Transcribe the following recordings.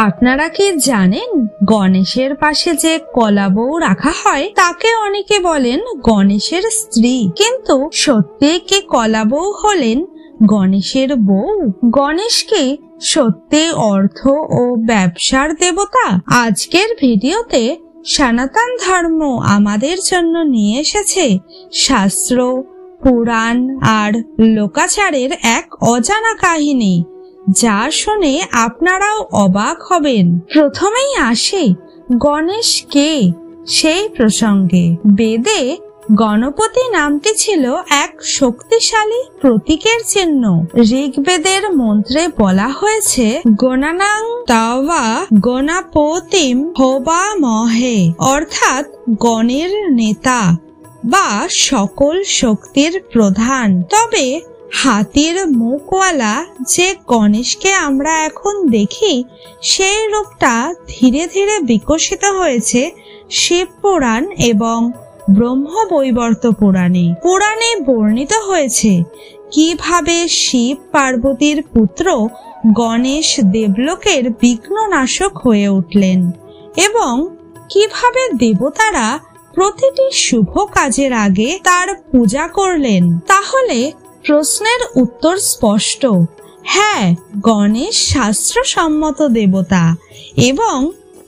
আপনারা কি জানেন গণেশের পাশে যে কলা বউ রাখা হয় তাকে অনেকে বলেন গণেশের স্ত্রী, কিন্তু সত্যি কি কলা বউ হলেন গণেশের বউ? গণেশ কি সত্যি অর্থ ও ব্যবসার দেবতা? আজকের ভিডিওতে সনাতন ধর্ম আমাদের জন্য নিয়ে এসেছে শাস্ত্র, পুরাণ আর লোকাচারের এক অজানা কাহিনী, যা শুনে আপনারাও অবাক হবেন। প্রথমেই আসে গণেশ কে সেই প্রসঙ্গে। বেদে গণপতি নামটি ছিল এক শক্তিশালী প্রতীকের চিহ্ন। ঋগ্বেদের মন্ত্রে বলা হয়েছে গণানাং তাওয়া গণপতিম হোবামহে, অর্থাৎ গণের নেতা বা সকল শক্তির প্রধান। তবে হাতির মুখওয়ালা যে গণেশকে আমরা এখন দেখি, সেই রূপটা ধীরে ধীরে বিকশিত হয়েছে শিব পুরাণ এবং ব্রহ্মবৈবর্ত পুরাণে। পুরাণে বর্ণিত হয়েছে কিভাবে শিব পার্বতীর পুত্র গণেশ দেবলোকের বিঘ্ননাশক হয়ে উঠলেন এবং কিভাবে দেবতারা প্রতিটি শুভ কাজের আগে তার পূজা করলেন। তাহলে প্রশ্নের উত্তর স্পষ্ট, হ্যাঁ, গণেশ শাস্ত্রসম্মত দেবতা এবং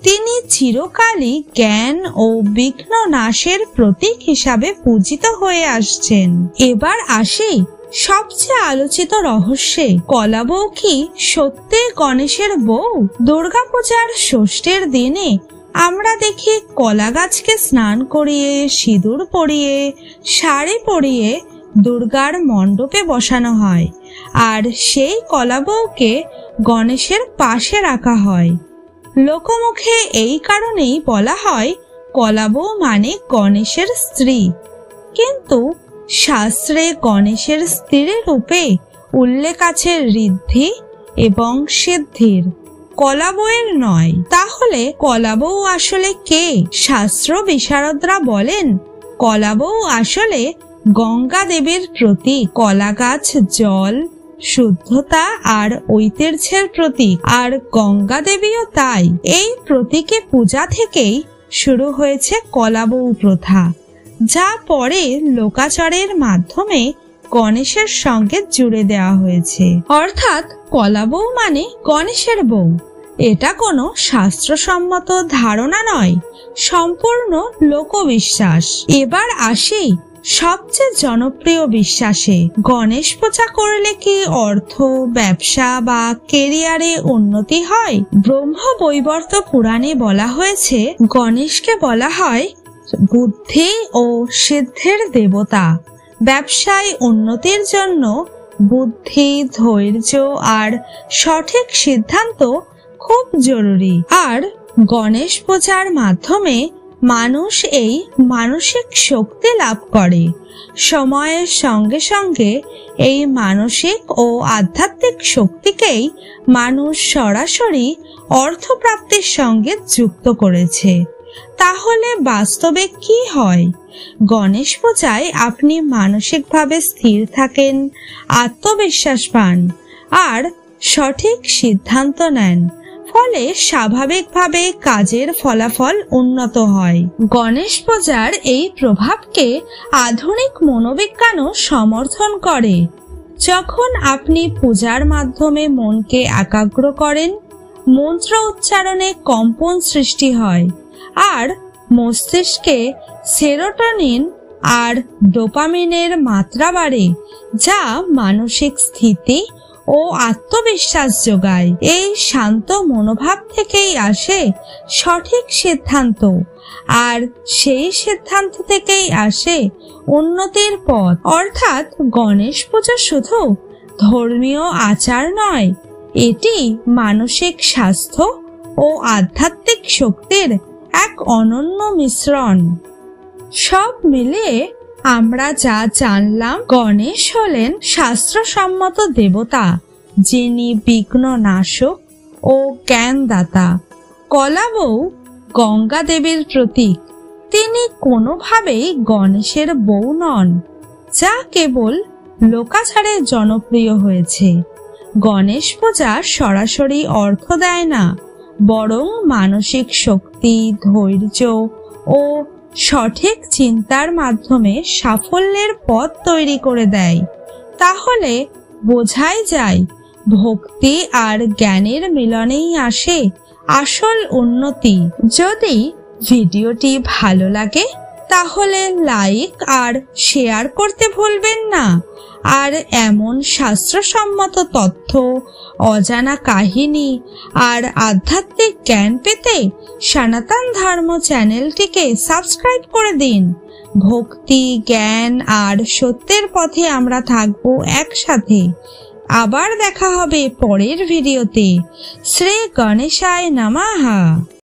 তিনি চিরকালই জ্ঞান ও বিঘ্ন নাশের প্রতীক হিসাবে পূজিত হয়ে আসছেন। এবার আসি সবচেয়ে আলোচিত রহস্যে। কলা বউ কি সত্যি গণেশের বউ? দুর্গাপূজার ষষ্ঠীর দিনে আমরা দেখি কলা গাছকে স্নান করিয়ে, সিঁদুর পরিয়ে, শাড়ি পরিয়ে দুর্গার মণ্ডপে বসানো হয়, আর সেই কলা বউকে গণেশের পাশে রাখা হয়। লোকমুখে এই কারণেই বলা হয় কলা বউ মানে গণেশের স্ত্রী, কিন্তু শাস্ত্রে গণেশের স্ত্রীর রূপে উল্লেখ আছে ঋদ্ধি এবং সিদ্ধির, কলা বউয়ের নয়। তাহলে কলা বউ আসলে কে? শাস্ত্র বিশারদরা বলেন কলা বউ আসলে গঙ্গা দেবীর প্রতীক। কলা গাছ জল, শুদ্ধতা আর ঐতিহ্যের প্রতীক, আর গঙ্গা দেবীও তাই। এই প্রতীকে পূজা থেকেই শুরু হয়েছে কলা বউ প্রথা, যা পরে লোকাচারের মাধ্যমে গণেশের সঙ্গে জুড়ে দেওয়া হয়েছে। অর্থাৎ কলা বউ মানে গণেশের বউ। এটা কোনো শাস্ত্রসম্মত ধারণা নয়, সম্পূর্ণ লোকবিশ্বাস। এবার আসি সবচেয়ে জনপ্রিয় বিশ্বাসে। গণেশ পূজা করলে কি অর্থ, ব্যবসা বা কেরিয়ারে উন্নতি হয়? ব্রহ্মবৈবর্ত পুরাণে বলা হয়েছে গণেশকে বলা হয় বুদ্ধি ও সিদ্ধির দেবতা। ব্যবসায় উন্নতির জন্য বুদ্ধি, ধৈর্য আর সঠিক সিদ্ধান্ত খুব জরুরি। আর গণেশ পূজার মাধ্যমে মানুষ এই মানসিক শক্তি লাভ করে। সময়ের সঙ্গে সঙ্গে এই মানসিক ও আধ্যাত্মিক শক্তিকেই মানুষ সরাসরি অর্থপ্রাপ্তির সঙ্গে যুক্ত করেছে। তাহলে বাস্তবে কি হয়? গণেশ পূজায় আপনি মানসিকভাবে স্থির থাকেন, আত্মবিশ্বাস পান আর সঠিক সিদ্ধান্ত নেন, ফলে স্বাভাবিকভাবে কাজের ফলাফল উন্নত হয়। গণেশ পূজার এই প্রভাবকে আধুনিক মনোবিজ্ঞানও সমর্থন করে। যখন আপনি পূজার মাধ্যমে মনকে একাগ্র করেন, মন্ত্র উচ্চারণে কম্পন সৃষ্টি হয় আর মস্তিষ্কে সেরোটোনিন আর ডোপামিনের মাত্রা বাড়ে, যা মানসিক স্থিতি ও আত্মবিশ্বাস যোগায়। এই শান্ত মনোভাব থেকেই আসে সঠিক সিদ্ধান্ত, আর সেই সিদ্ধান্ত থেকেই আসে উন্নতির পথ। অর্থাৎ গণেশ পূজা শুধু ধর্মীয় আচার নয়, এটি মানসিক স্বাস্থ্য ও আধ্যাত্মিক শক্তির এক অনন্য মিশ্রণ। সব মিলিয়ে আমরা যা জানলাম, গণেশ হলেন শাস্ত্রসম্মত দেবতা, যিনি বিঘ্ন নাশক ও জ্ঞানদাতা। কলা বউ গঙ্গা দেবীর প্রতীক। তিনি কোনোভাবেই গণেশের বউ নন, যা কেবল লোকাচারে জনপ্রিয় হয়েছে। গণেশ পূজা সরাসরি অর্থ দেয় না, বরং মানসিক শক্তি, ধৈর্য ও সঠিক চিন্তার মাধ্যমে সাফল্যের পথ তৈরি করে দেয়। তাহলে বোঝাই যায়, ভক্তি আর জ্ঞানের মিলনেই আসে আসল উন্নতি। যদি ভিডিওটি ভালো লাগে তাহলে লাইক আর শেয়ার করতে ভুলবেন না। আর এমন শাস্ত্রসম্মত তথ্য, অজানা কাহিনী আর আধ্যাত্মিক জ্ঞান পেতে সনাতন ধর্ম চ্যানেলটিকে সাবস্ক্রাইব করে দিন। ভক্তি, জ্ঞান আর সত্যের পথে আমরা থাকবো একসাথে। আবার দেখা হবে পরের ভিডিওতে। শ্রী গণেশায় নমঃ।